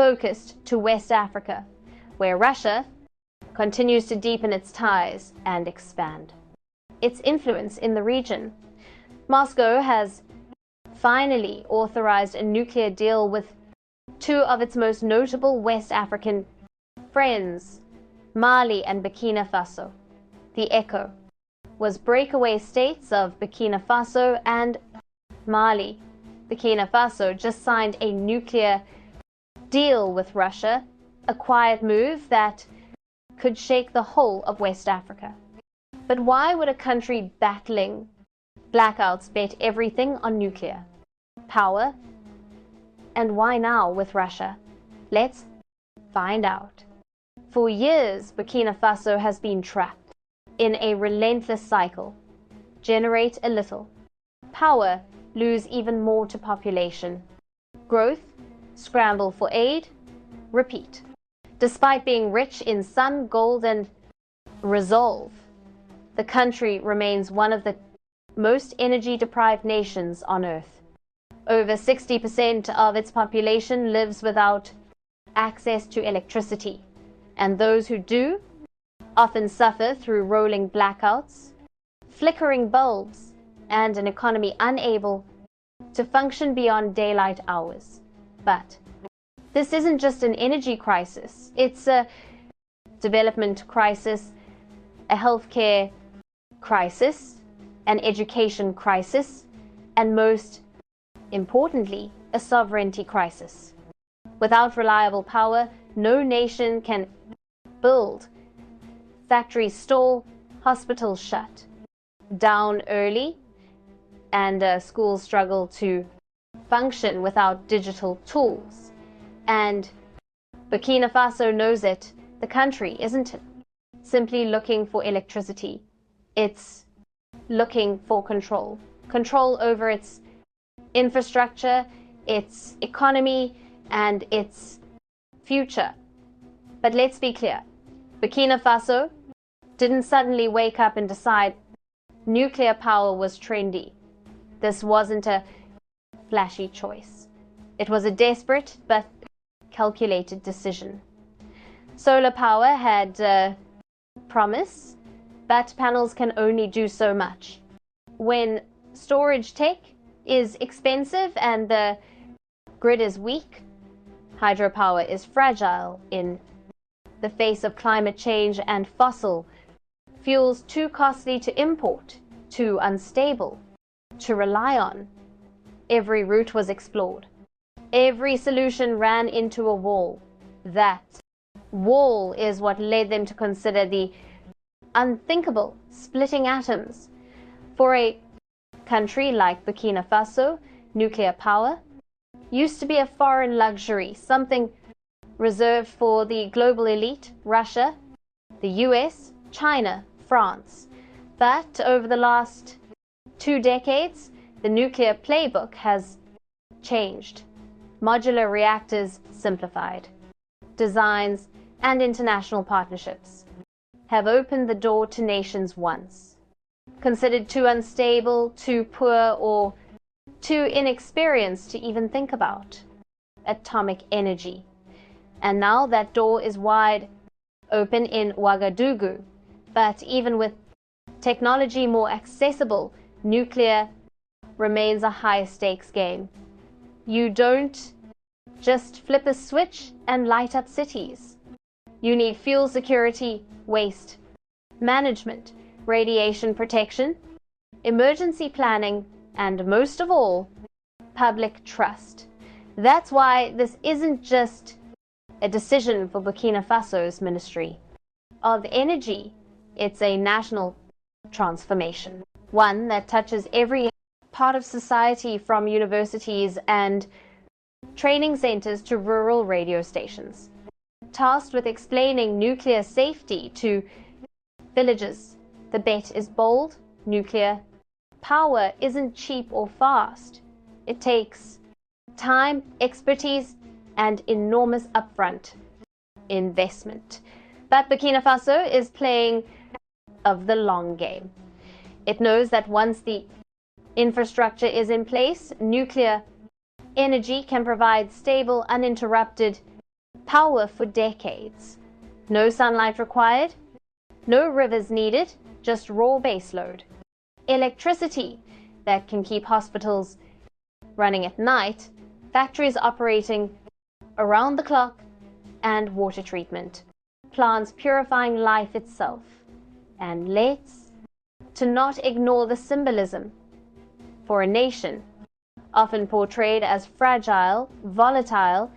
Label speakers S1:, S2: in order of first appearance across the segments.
S1: focused to West Africa, where Russia continues to deepen its ties and expand its influence in the region. Moscow has finally authorized a nuclear deal with two of its most notable West African friends, Mali and Burkina Faso. The ECO was breakaway states of Burkina Faso and Mali. Burkina Faso just signed a nuclear deal with Russia, a quiet move that could shake the whole of West Africa. But why would a country battling blackouts bet everything on nuclear power? And why now with Russia? Let's find out. For years, Burkina Faso has been trapped in a relentless cycle. Generate a little power, lose even more to population. Growth, scramble for aid, repeat. Despite being rich in sun, gold, and resolve, the country remains one of the most energy-deprived nations on Earth. Over 60% of its population lives without access to electricity, and those who do often suffer through rolling blackouts, flickering bulbs, and an economy unable to function beyond daylight hours. But this isn't just an energy crisis, it's a development crisis, a healthcare crisis, an education crisis, and most importantly, a sovereignty crisis. Without reliable power, no nation can build, factories stall, hospitals shut down early, and schools struggle to function without digital tools. And Burkina Faso knows it. The country isn't simply looking for electricity. It's looking for control. Control over its infrastructure, its economy, and its future. But let's be clear. Burkina Faso didn't suddenly wake up and decide nuclear power was trendy. This wasn't a flashy choice. It was a desperate but calculated decision. Solar power had promise, but panels can only do so much. When storage tech is expensive and the grid is weak, hydropower is fragile in the face of climate change, and fossil fuels too costly to import, too unstable to rely on. Every route was explored. Every solution ran into a wall. That wall is what led them to consider the unthinkable, splitting atoms. For a country like Burkina Faso, nuclear power used to be a foreign luxury, something reserved for the global elite, Russia, the US, China, France. But over the last 2 decades, the nuclear playbook has changed. Modular reactors simplified. Designs and international partnerships have opened the door to nations once considered too unstable, too poor, or too inexperienced to even think about atomic energy. And now that door is wide open in Ouagadougou. But even with technology more accessible, nuclear remains a high-stakes game. You don't just flip a switch and light up cities. You need fuel security, waste management, radiation protection, emergency planning, and most of all, public trust. That's why this isn't just a decision for Burkina Faso's Ministry of Energy. It's a national transformation, one that touches every part of society, from universities and training centers to rural radio stations. Tasked with explaining nuclear safety to villagers, the bet is bold. Nuclear power isn't cheap or fast. It takes time, expertise, and enormous upfront investment. But Burkina Faso is playing of the long game. It knows that once the infrastructure is in place, nuclear energy can provide stable, uninterrupted energy. Power for decades. No sunlight required, no rivers needed, just raw baseload. Electricity that can keep hospitals running at night, factories operating around the clock, and water treatment. Plants purifying life itself. And let's not ignore the symbolism. For a nation, often portrayed as fragile, volatile,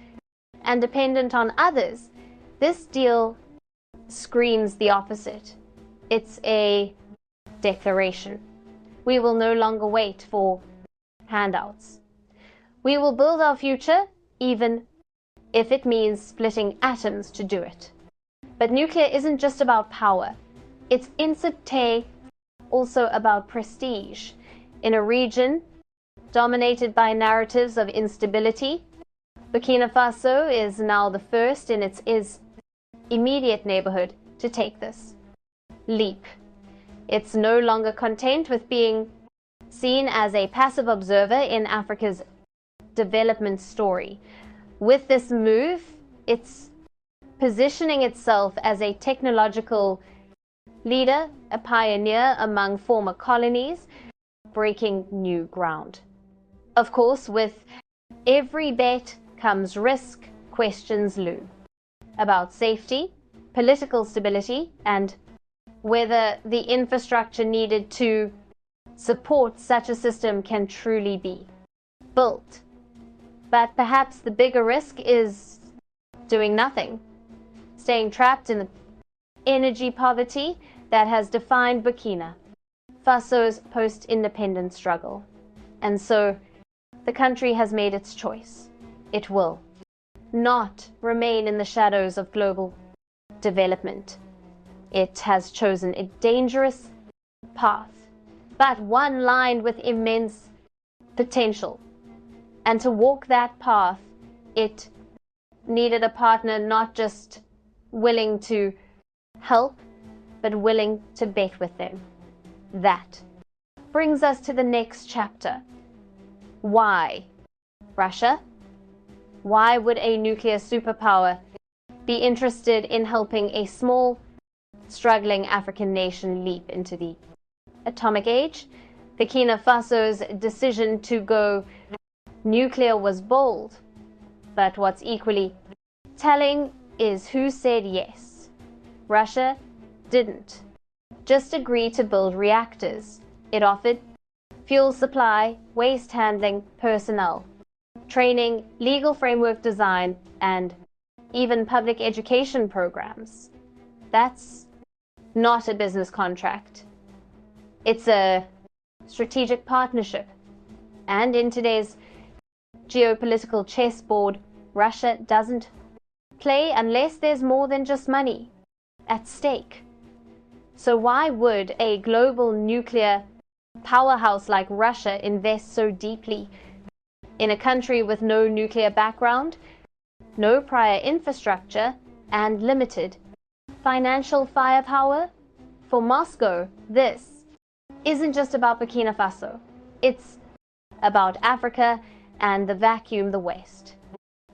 S1: and dependent on others, this deal screams the opposite. It's a declaration. We will no longer wait for handouts. We will build our future, even if it means splitting atoms to do it. But nuclear isn't just about power. It's also about prestige. In a region dominated by narratives of instability, Burkina Faso is now the first in its immediate neighborhood to take this leap. It's no longer content with being seen as a passive observer in Africa's development story. With this move, it's positioning itself as a technological leader, a pioneer among former colonies, breaking new ground. Of course, with every bet comes risk, questions loom about safety, political stability, and whether the infrastructure needed to support such a system can truly be built. But perhaps the bigger risk is doing nothing, staying trapped in the energy poverty that has defined Burkina Faso's post-independence struggle. And so the country has made its choice. It will not remain in the shadows of global development. It has chosen a dangerous path, but one lined with immense potential. And to walk that path, it needed a partner not just willing to help, but willing to bet with them. That brings us to the next chapter. Why? Russia? Why would a nuclear superpower be interested in helping a small, struggling African nation leap into the atomic age? Burkina Faso's decision to go nuclear was bold, but what's equally telling is who said yes. Russia didn't just agree to build reactors. It offered fuel supply, waste handling, personnel, training, legal framework design, and even public education programs. That's not a business contract. It's a strategic partnership. And in today's geopolitical chessboard, Russia doesn't play unless there's more than just money at stake. So why would a global nuclear powerhouse like Russia invest so deeply in a country with no nuclear background, no prior infrastructure, and limited financial firepower? For Moscow, this isn't just about Burkina Faso. It's about Africa and the vacuum the West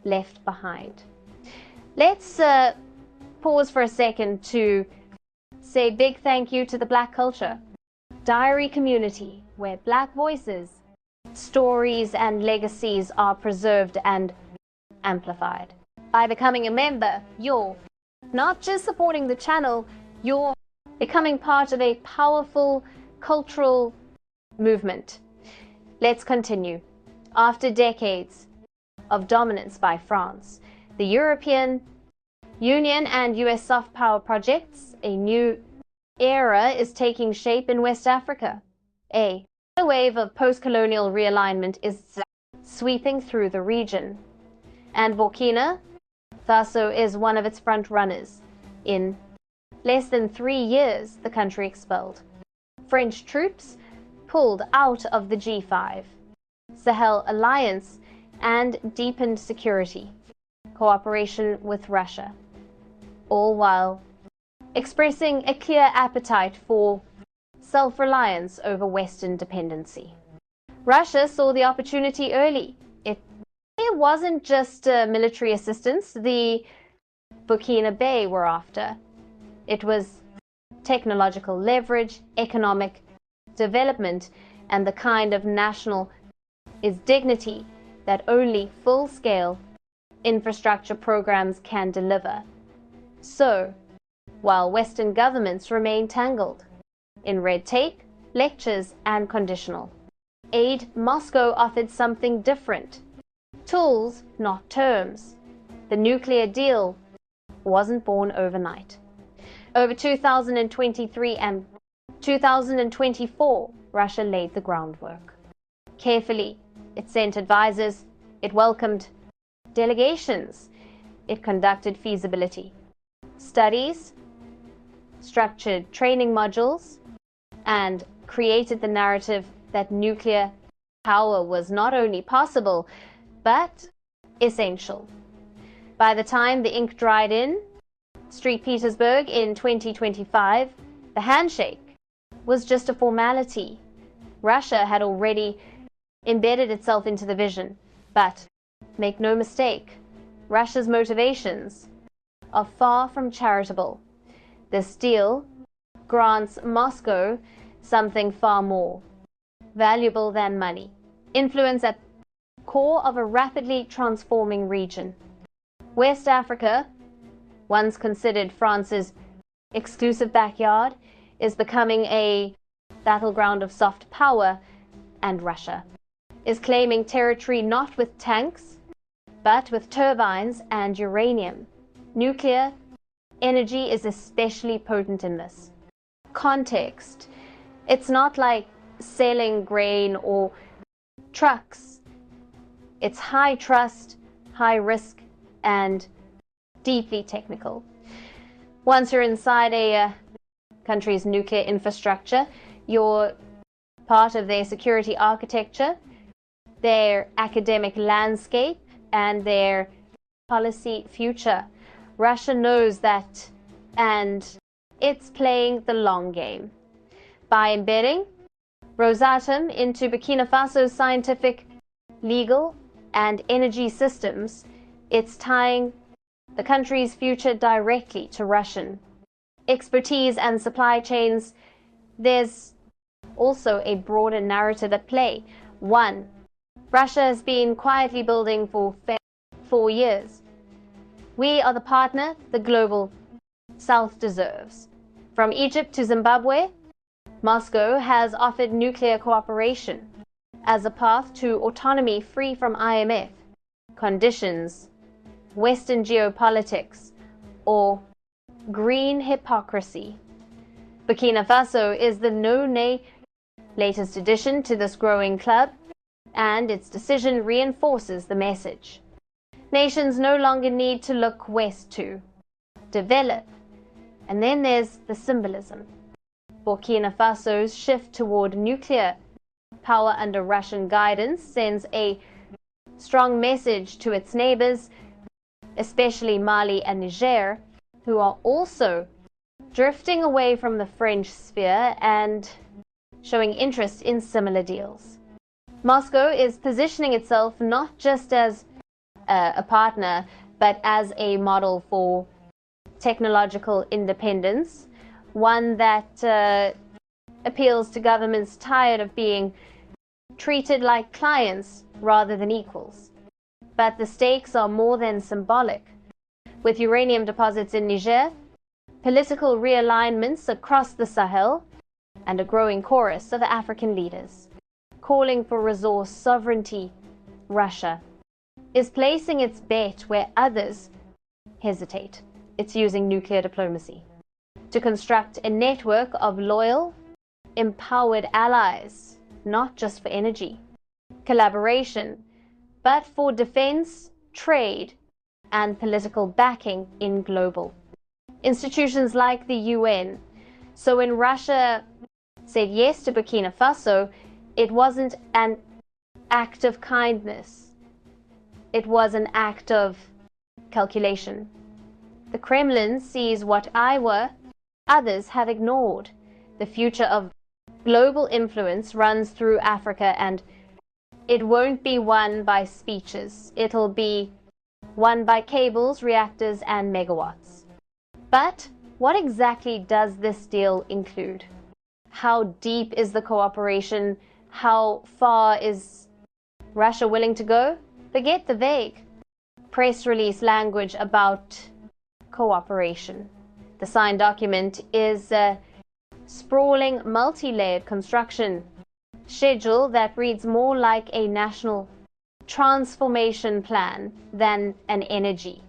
S1: left behind. Let's pause for a second to say big thank you to the Black culture, diary community, where Black voices, stories, and legacies are preserved and amplified. By becoming a member, you're not just supporting the channel, you're becoming part of a powerful cultural movement. Let's continue. After decades of dominance by France, the European Union and US soft power projects, a new era is taking shape in West Africa. A wave of post-colonial realignment is sweeping through the region, and Burkina Faso is one of its front runners. In less than 3 years, the country expelled French troops, pulled out of the G5 Sahel alliance, and deepened security cooperation with Russia, all while expressing a clear appetite for self-reliance over Western dependency. Russia saw the opportunity early. It wasn't just military assistance. The Burkina Faso were after. It was technological leverage, economic development, and the kind of national dignity that only full-scale infrastructure programs can deliver. So, while Western governments remain tangled in red tape, lectures, and conditional aid, Moscow offered something different. Tools, not terms. The nuclear deal wasn't born overnight. Over 2023 and 2024, Russia laid the groundwork. Carefully, it sent advisors, it welcomed delegations, it conducted feasibility studies, structured training modules, and created the narrative that nuclear power was not only possible, but essential. By the time the ink dried in St. Petersburg in 2025, the handshake was just a formality. Russia had already embedded itself into the vision, but make no mistake, Russia's motivations are far from charitable. This deal grants Moscow something far more valuable than money: influence at the core of a rapidly transforming region. West Africa, once considered France's exclusive backyard, is becoming a battleground of soft power, and Russia is claiming territory not with tanks, but with turbines and uranium. Nuclear energy is especially potent in this context. It's not like selling grain or trucks. It's high trust, high risk, and deeply technical. Once you're inside a country's nuclear infrastructure, you're part of their security architecture, their academic landscape, and their policy future. Russia knows that, and it's playing the long game. By embedding Rosatom into Burkina Faso's scientific, legal, and energy systems, it's tying the country's future directly to Russian expertise and supply chains. There's also a broader narrative at play. One, Russia has been quietly building for 4 years. We are the partner the global South deserves. From Egypt to Zimbabwe, Moscow has offered nuclear cooperation as a path to autonomy free from IMF conditions, Western geopolitics, or green hypocrisy. Burkina Faso is the no-nay latest addition to this growing club, and its decision reinforces the message. Nations no longer need to look west to develop. And then there's the symbolism. Burkina Faso's shift toward nuclear power under Russian guidance sends a strong message to its neighbors, especially Mali and Niger, who are also drifting away from the French sphere and showing interest in similar deals. Moscow is positioning itself not just as a partner, but as a model for technological independence, one that appeals to governments tired of being treated like clients rather than equals. But the stakes are more than symbolic. With uranium deposits in Niger, political realignments across the Sahel, and a growing chorus of African leaders calling for resource sovereignty, Russia is placing its bet where others hesitate. It's using nuclear diplomacy to construct a network of loyal, empowered allies, not just for energy collaboration, but for defense, trade, and political backing in global institutions like the UN. So when Russia said yes to Burkina Faso, it wasn't an act of kindness. It was an act of calculation. The Kremlin sees what others have ignored. The future of global influence runs through Africa, and it won't be won by speeches. It'll be won by cables, reactors, and megawatts. But what exactly does this deal include? How deep is the cooperation? How far is Russia willing to go? Forget the vague press release language about cooperation. The signed document is a sprawling, multi-layered construction schedule that reads more like a national transformation plan than an energy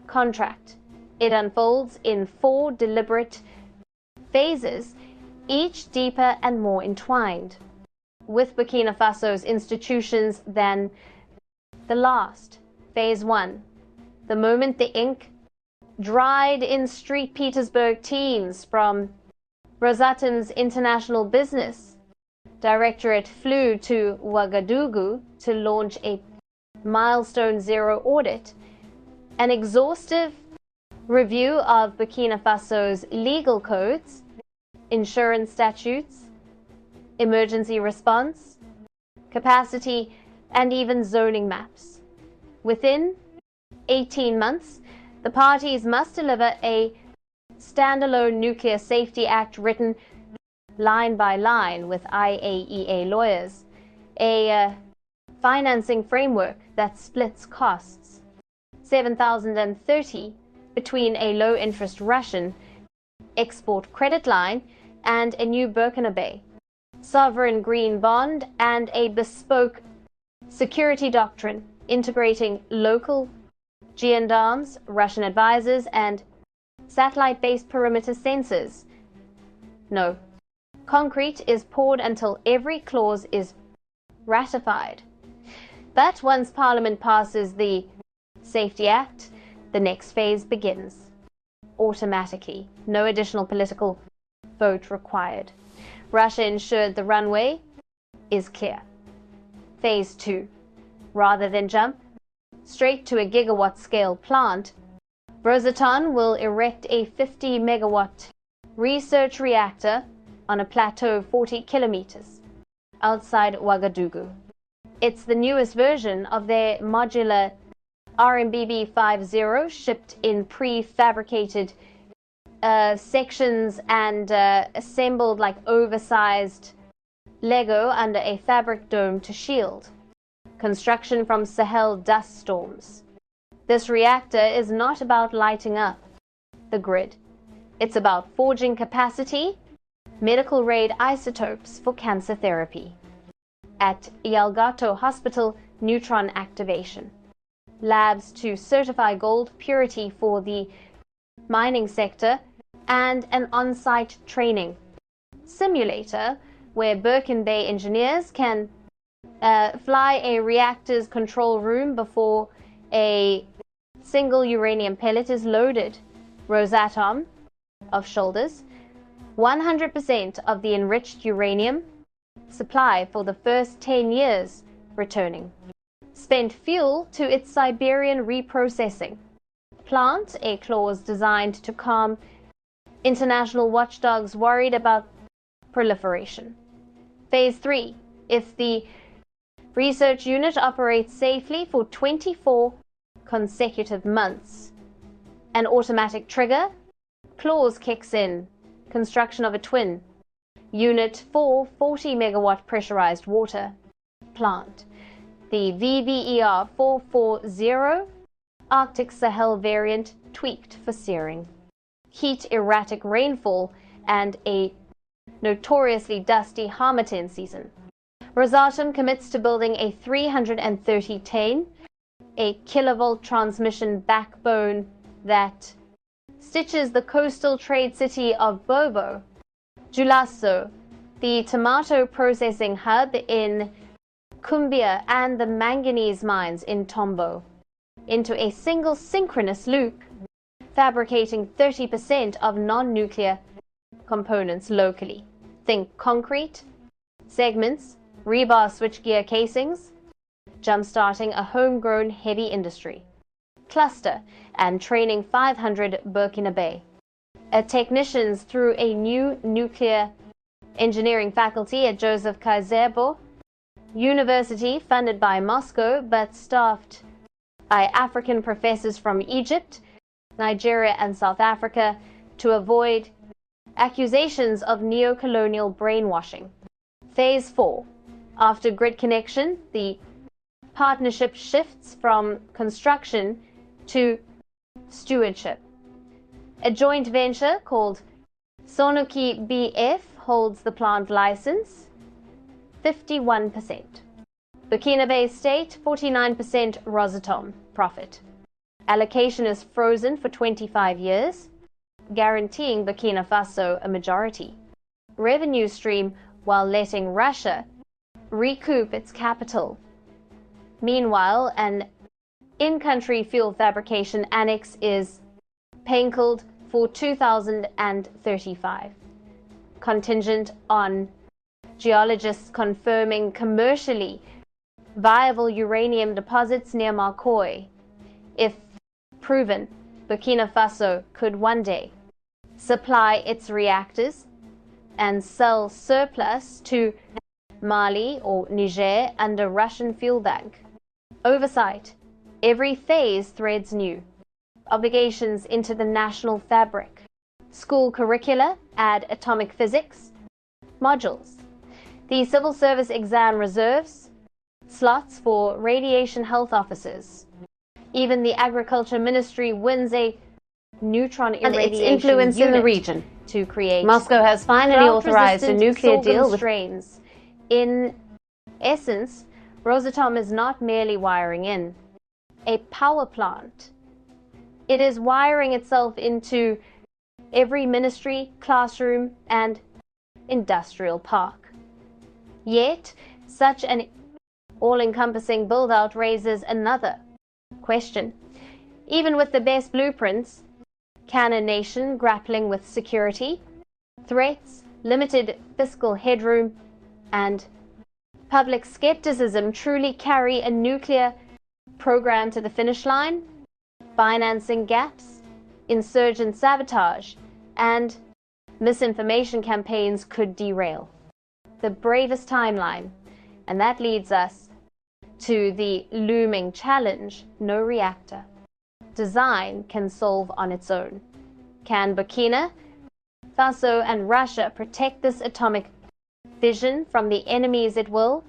S1: contract. It unfolds in 4 deliberate phases, each deeper and more entwined with Burkina Faso's institutions than the last. Phase 1. The moment the ink dried in St. Petersburg, teams from Rosatom's International Business Directorate flew to Ouagadougou to launch a milestone zero audit, an exhaustive review of Burkina Faso's legal codes, insurance statutes, emergency response, capacity, and even zoning maps. Within 18 months, the parties must deliver a standalone Nuclear Safety Act written line by line with IAEA lawyers, a financing framework that splits costs, 7,030 between a low-interest Russian export credit line and a new Burkina sovereign green bond, and a bespoke security doctrine integrating local gendarmes, Russian advisors, and satellite-based perimeter sensors. No. Concrete is poured until every clause is ratified. But once Parliament passes the Safety Act, the next phase begins. Automatically. No additional political vote required. Russia ensured the runway is clear. Phase 2. Rather than jump straight to a gigawatt-scale plant, Rosatom will erect a 50-megawatt research reactor on a plateau 40 kilometers outside Ouagadougou. It's the newest version of their modular RMBB 50 shipped in prefabricated sections and assembled like oversized Lego under a fabric dome to shield construction from Sahel dust storms. This reactor is not about lighting up the grid. It's about forging capacity, medical-grade isotopes for cancer therapy. At Yalgato Hospital, neutron activation. Labs to certify gold purity for the mining sector, and an on-site training simulator where Burkina Faso engineers can fly a reactor's control room before a single uranium pellet is loaded. Rosatom of shoulders 100% of the enriched uranium supply for the first 10 years returning. Spent fuel to its Siberian reprocessing plant, a clause designed to calm international watchdogs worried about proliferation. Phase 3. If the research unit operates safely for 24 consecutive months, an automatic trigger clause kicks in. Construction of a twin unit for 40-megawatt pressurized water plant. The VVER 440 Arctic Sahel variant tweaked for searing. Heat, erratic rainfall, and a notoriously dusty Harmattan season. Rosatom commits to building a 330 a kilovolt transmission backbone that stitches the coastal trade city of Bobo, Julasso, the tomato processing hub in Cumbia, and the manganese mines in Tombo into a single synchronous loop, fabricating 30% of non-nuclear components locally. Think concrete, segments, rebar switchgear casings, jump-starting a homegrown heavy industry. Cluster and training 500 Burkina Faso technicians through a new nuclear engineering faculty at Joseph Kazebo University, funded by Moscow but staffed by African professors from Egypt, Nigeria, and South Africa to avoid accusations of neo-colonial brainwashing. Phase 4. After grid connection, the partnership shifts from construction to stewardship. A joint venture called Sonoki BF holds the plant license, 51%. Burkina State, 49% Rosatom profit. Allocation is frozen for 25 years, guaranteeing Burkina Faso a majority. Revenue stream while letting Russia recoup its capital. Meanwhile, an in-country fuel fabrication annex is penciled for 2035, contingent on geologists confirming commercially viable uranium deposits near Marcoy. If proven, Burkina Faso could one day supply its reactors and sell surplus to Mali or Niger under Russian fuel bank. Oversight. Every phase threads new obligations into the national fabric. School curricula add atomic physics modules. The civil service exam reserves slots for radiation health officers. Even the Agriculture Ministry wins a neutron irradiation
S2: and its influence in the region
S1: to create.
S2: Moscow has finally authorized a nuclear deal with
S1: strains. In essence, Rosatom is not merely wiring in a power plant. It is wiring itself into every ministry, classroom, and industrial park. Yet, such an all-encompassing build-out raises another question. Even with the best blueprints, can a nation grappling with security, threats, limited fiscal headroom, and public skepticism truly carry a nuclear program to the finish line? Financing gaps, insurgent sabotage, and misinformation campaigns could derail the bravest timeline, and that leads us to the looming challenge no reactor design can solve on its own. Can Burkina Faso and Russia protect this atomic vision from the enemies it will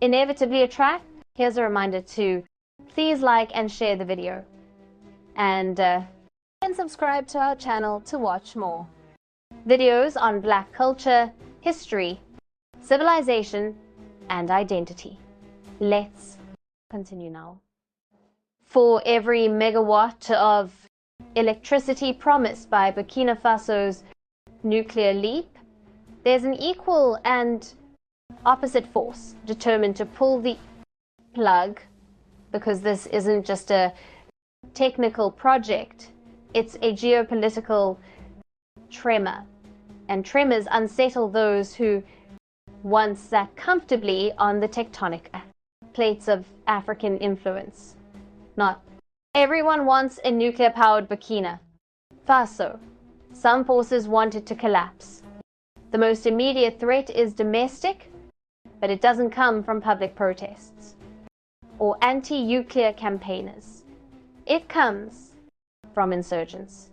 S1: inevitably attract? Here's a reminder to please like and share the video, and subscribe to our channel to watch more videos on Black culture, history, civilization, and identity. Let's continue now. For every megawatt of electricity promised by Burkina Faso's nuclear leap, there's an equal and opposite force determined to pull the plug, because this isn't just a technical project, it's a geopolitical tremor. And tremors unsettle those who once sat comfortably on the tectonic plates of African influence. Not everyone wants a nuclear-powered Burkina Faso. Some forces want it to collapse. The most immediate threat is domestic, but it doesn't come from public protests or anti-nuclear campaigners. It comes from insurgents.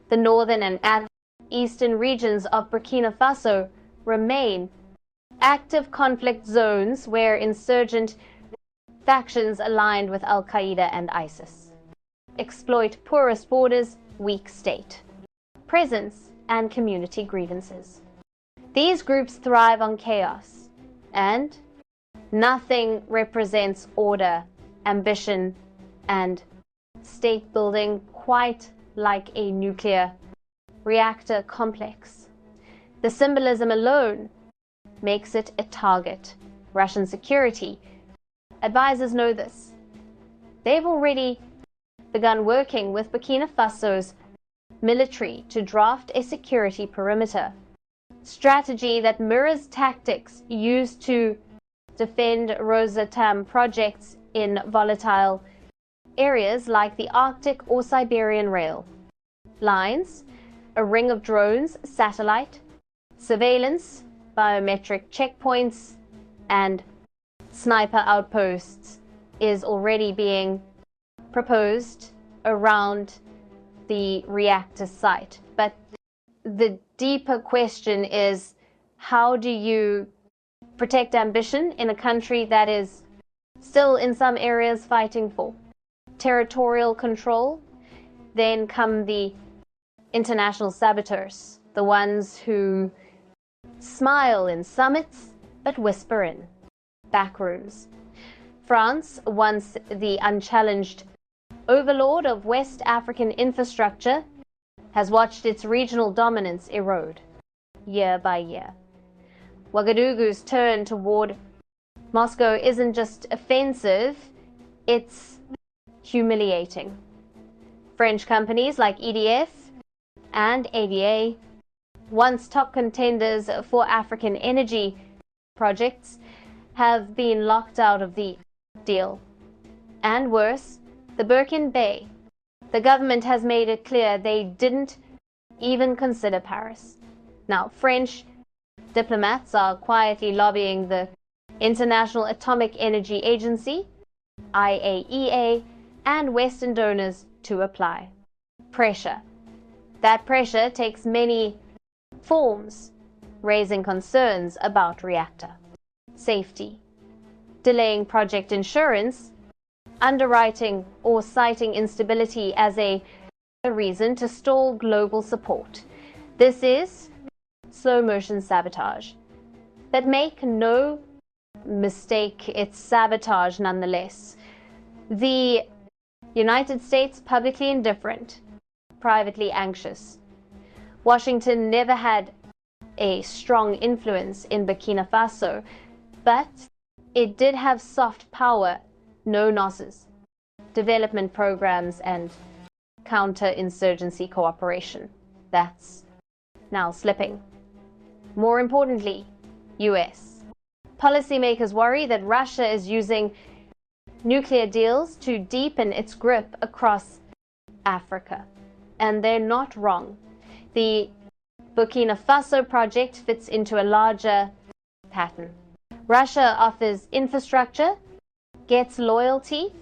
S1: The northern and eastern regions of Burkina Faso remain active conflict zones where insurgent factions aligned with Al-Qaeda and ISIS exploit porous borders, weak state presence, and community grievances. These groups thrive on chaos, and nothing represents order, ambition, and state building quite like a nuclear reactor complex. The symbolism alone makes it a target. Russian security advisors know this. They've already begun working with Burkina Faso's military to draft a security perimeter strategy that mirrors tactics used to defend Rosatom projects in volatile areas like the Arctic or Siberian rail lines, a ring of drones, satellite, surveillance, biometric checkpoints, and sniper outposts is already being proposed around the reactor site. But the deeper question is, how do you protect ambition in a country that is still in some areas fighting for territorial control? Then come the international saboteurs, the ones who smile in summits but whisper in back rooms. France, once the unchallenged overlord of West African infrastructure, has watched its regional dominance erode year by year. Ouagadougou's turn toward Moscow isn't just offensive, it's humiliating. French companies like EDF and AVA, once top contenders for African energy projects, have been locked out of the deal. And worse, the Burkina Faso, the government has made it clear they didn't even consider Paris. Now, French diplomats are quietly lobbying the International Atomic Energy Agency, IAEA, and Western donors to apply. Pressure. That pressure takes many forms, raising concerns about reactor safety, delaying project insurance, underwriting or citing instability as a reason to stall global support. This is slow-motion sabotage. But make no mistake, it's sabotage nonetheless. The United States publicly indifferent, privately anxious. Washington never had a strong influence in Burkina Faso, but it did have soft power, no NOSes, development programs, and counter-insurgency cooperation. That's now slipping. More importantly, US. Policymakers worry that Russia is using nuclear deals to deepen its grip across Africa. And they're not wrong. The Burkina Faso project fits into a larger pattern. Russia offers infrastructure, gets loyalty,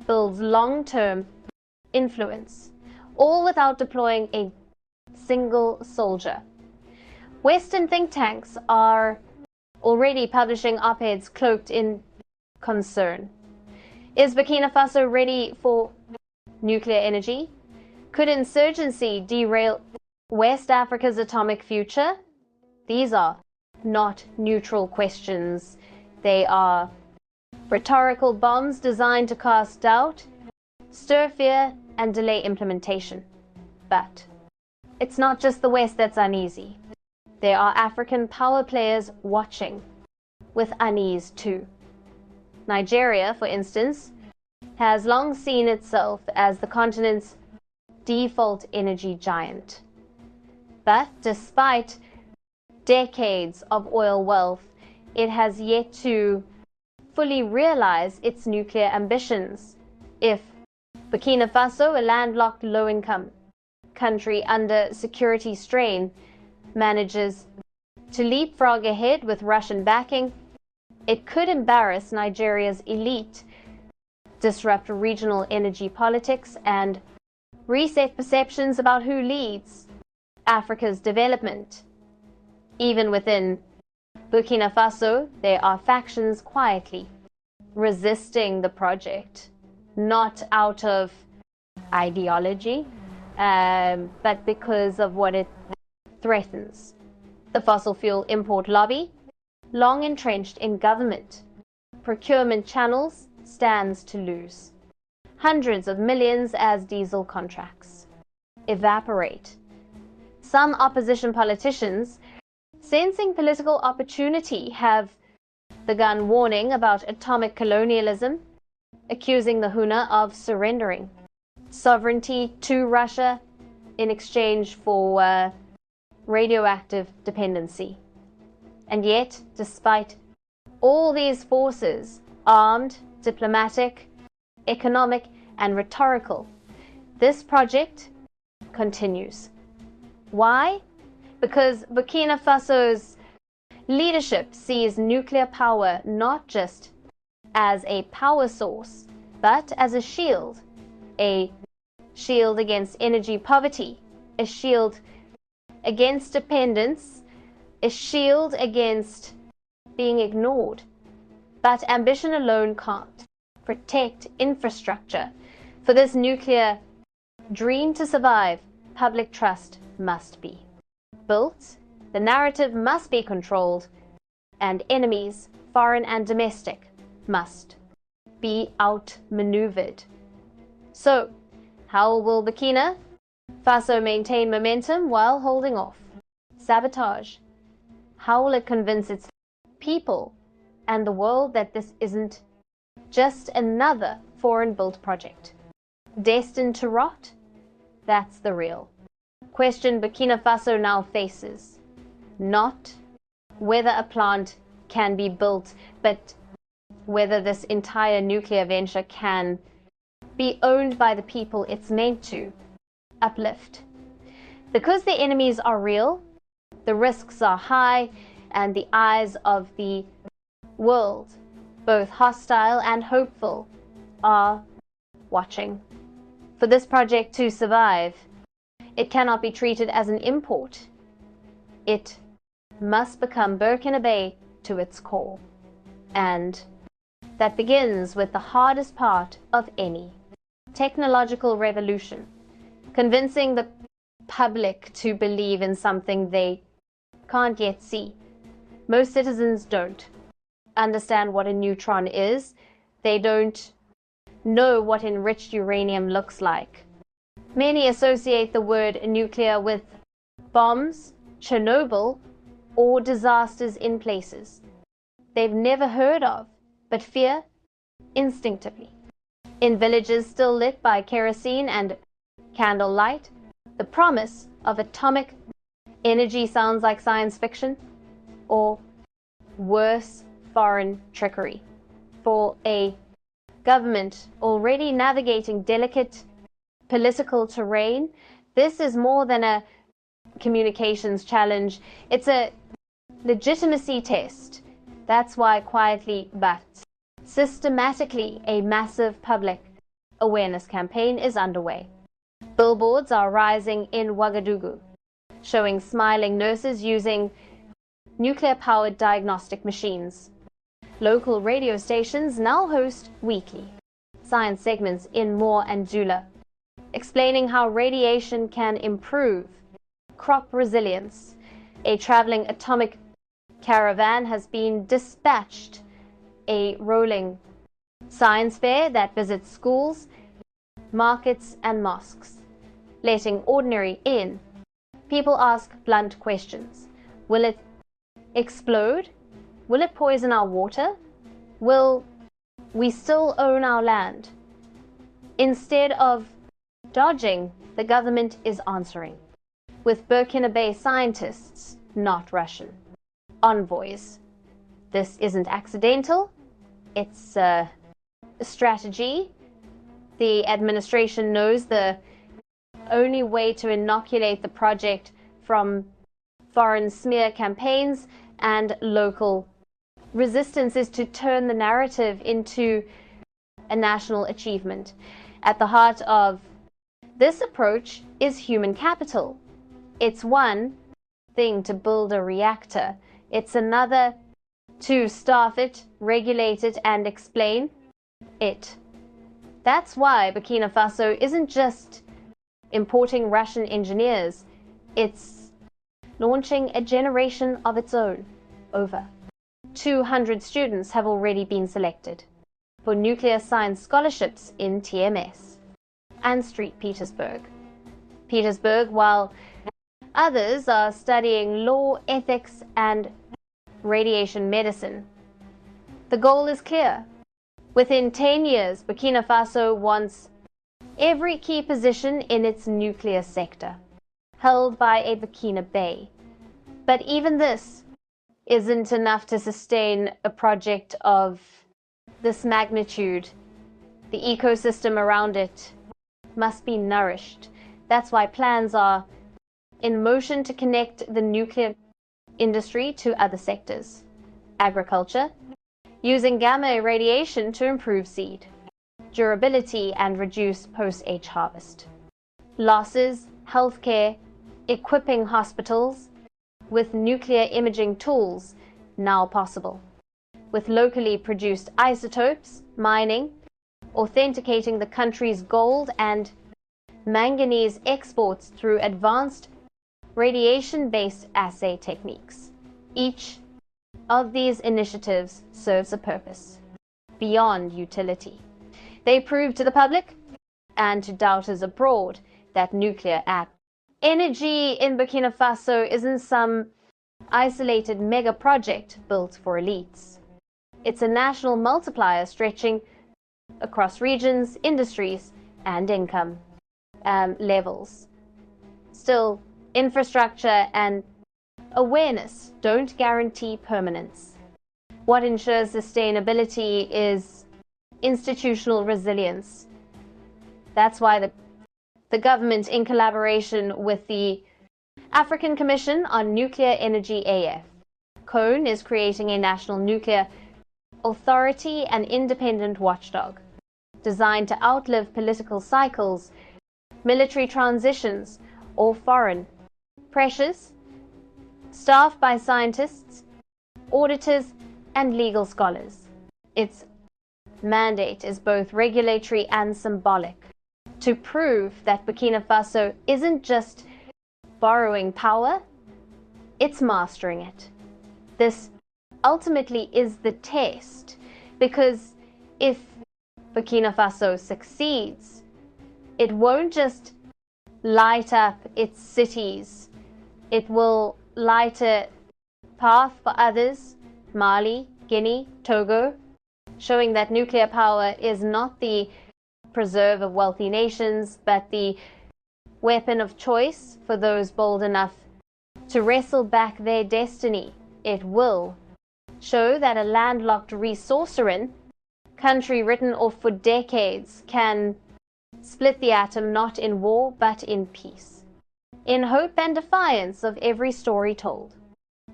S1: builds long-term influence, all without deploying a single soldier. Western think tanks are already publishing op-eds cloaked in concern. Is Burkina Faso ready for nuclear energy? Could insurgency derail West Africa's atomic future? These are not neutral questions. They are rhetorical bombs designed to cast doubt, stir fear, and delay implementation. But it's not just the West that's uneasy. There are African power players watching, with unease too. Nigeria, for instance, has long seen itself as the continent's default energy giant. But despite decades of oil wealth, it has yet to fully realize its nuclear ambitions. If Burkina Faso, a landlocked low-income country under security strain, manages to leapfrog ahead with Russian backing, it could embarrass Nigeria's elite, disrupt regional energy politics, and reset perceptions about who leads Africa's development. Even within Burkina Faso, there are factions quietly resisting the project, not out of ideology, but because of what it threatens. The fossil fuel import lobby, long entrenched in government procurement channels, stands to lose. Hundreds of millions as diesel contracts evaporate. Some opposition politicians, sensing political opportunity, have begun warning about atomic colonialism, accusing the Huna of surrendering sovereignty to Russia in exchange for radioactive dependency. And yet, despite all these forces, armed, diplomatic, economic, and rhetorical, this project continues. Why? Because Burkina Faso's leadership sees nuclear power not just as a power source, but as a shield a shield against energy poverty, a shield against dependence, a shield against being ignored. But ambition alone can't protect infrastructure. For this nuclear dream to survive, public trust must be built, the narrative must be controlled, and enemies, foreign and domestic, must be outmaneuvered. So, how will Burkina Faso maintain momentum while holding off sabotage? How will it convince its people and the world that this isn't just another foreign-built project destined to rot? That's the real question Burkina Faso now faces. Not whether a plant can be built, but whether this entire nuclear venture can be owned by the people it's meant to uplift. Because the enemies are real, the risks are high, and the eyes of the world, both hostile and hopeful, are watching. For this project to survive, it cannot be treated as an import. It must become Burkinabe to its core. And that begins with the hardest part of any technological revolution, convincing the public to believe in something they can't yet see. Most citizens don't understand what a neutron is. They don't know what enriched uranium looks like. Many associate the word nuclear with bombs, Chernobyl, or disasters in places they've never heard of, but fear instinctively. In villages still lit by kerosene and candlelight, the promise of atomic energy sounds like science fiction, or worse, foreign trickery. For a government already navigating delicate political terrain, this is more than a communications challenge. It's a legitimacy test. That's why quietly but systematically a massive public awareness campaign is underway. Billboards are rising in Ouagadougou, showing smiling nurses using nuclear-powered diagnostic machines. Local radio stations now host weekly science segments in Moor and Dula, explaining how radiation can improve crop resilience. A traveling atomic caravan has been dispatched, a rolling science fair that visits schools, markets and mosques, letting ordinary in. People ask blunt questions. Will it explode? Will it poison our water? Will we still own our land? Instead of dodging, the government is answering, with Burkinabe scientists, not Russian, envoys. This isn't accidental. It's a strategy. The administration knows the only way to inoculate the project from foreign smear campaigns and local resistance is to turn the narrative into a national achievement. At the heart of this approach is human capital. It's one thing to build a reactor. It's another to staff it, regulate it, and explain it. That's why Burkina Faso isn't just importing Russian engineers. It's launching a generation of its own. Over 200 students have already been selected for nuclear science scholarships in TMS and St. Petersburg. While others are studying law, ethics, and radiation medicine. The goal is clear. Within 10 years, Burkina Faso wants every key position in its nuclear sector held by a Burkinabe. But even this isn't enough to sustain a project of this magnitude. The ecosystem around it must be nourished. That's why plans are in motion to connect the nuclear industry to other sectors. Agriculture, using gamma irradiation to improve seed. durability, and reduce post-H harvest. Losses, healthcare, equipping hospitals with nuclear imaging tools now possible, with locally produced isotopes, mining, authenticating the country's gold and manganese exports through advanced radiation-based assay techniques. Each of these initiatives serves a purpose beyond utility. They prove to the public and to doubters abroad that nuclear energy in Burkina Faso isn't some isolated mega project built for elites. It's a national multiplier stretching across regions, industries, and income levels. Still, infrastructure and awareness don't guarantee permanence. What ensures sustainability is institutional resilience. That's why the government, in collaboration with the African Commission on Nuclear Energy AF, CONE, is creating a national nuclear authority and independent watchdog designed to outlive political cycles, military transitions, or foreign pressures, staffed by scientists, auditors, and legal scholars. Its mandate is both regulatory and symbolic, to prove that Burkina Faso isn't just borrowing power, it's mastering it. This ultimately is the test, because if Burkina Faso succeeds, it won't just light up its cities, it will light a path for others, Mali, Guinea, Togo, showing that nuclear power is not the preserve of wealthy nations, but the weapon of choice for those bold enough to wrestle back their destiny. It will show that a landlocked resourcerin country written off for decades can split the atom not in war but in peace, in hope and defiance of every story told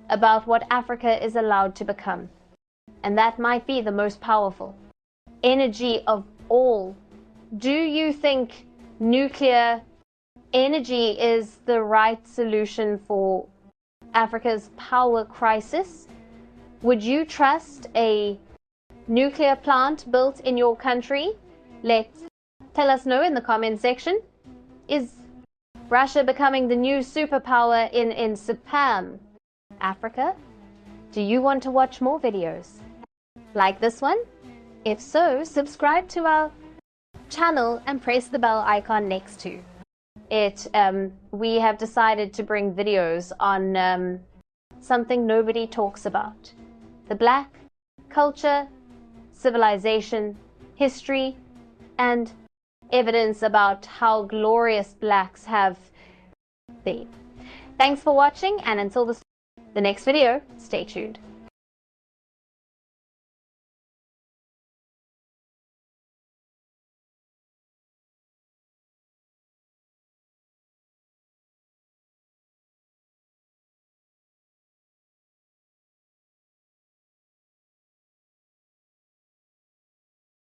S1: about what Africa is allowed to become. And that might be the most powerful energy of all. Do you think nuclear energy is the right solution for Africa's power crisis? Would you trust a nuclear plant built in your country? Tell us know in the comment section. Is Russia becoming the new superpower in SPAM, Africa? Do you want to watch more videos like this one? If so, subscribe to our channel and press the bell icon next to it. We have decided to bring videos on something nobody talks about: the Black culture, civilization, history, and evidence about how glorious Blacks have been. Thanks for watching, and until the next video, stay tuned.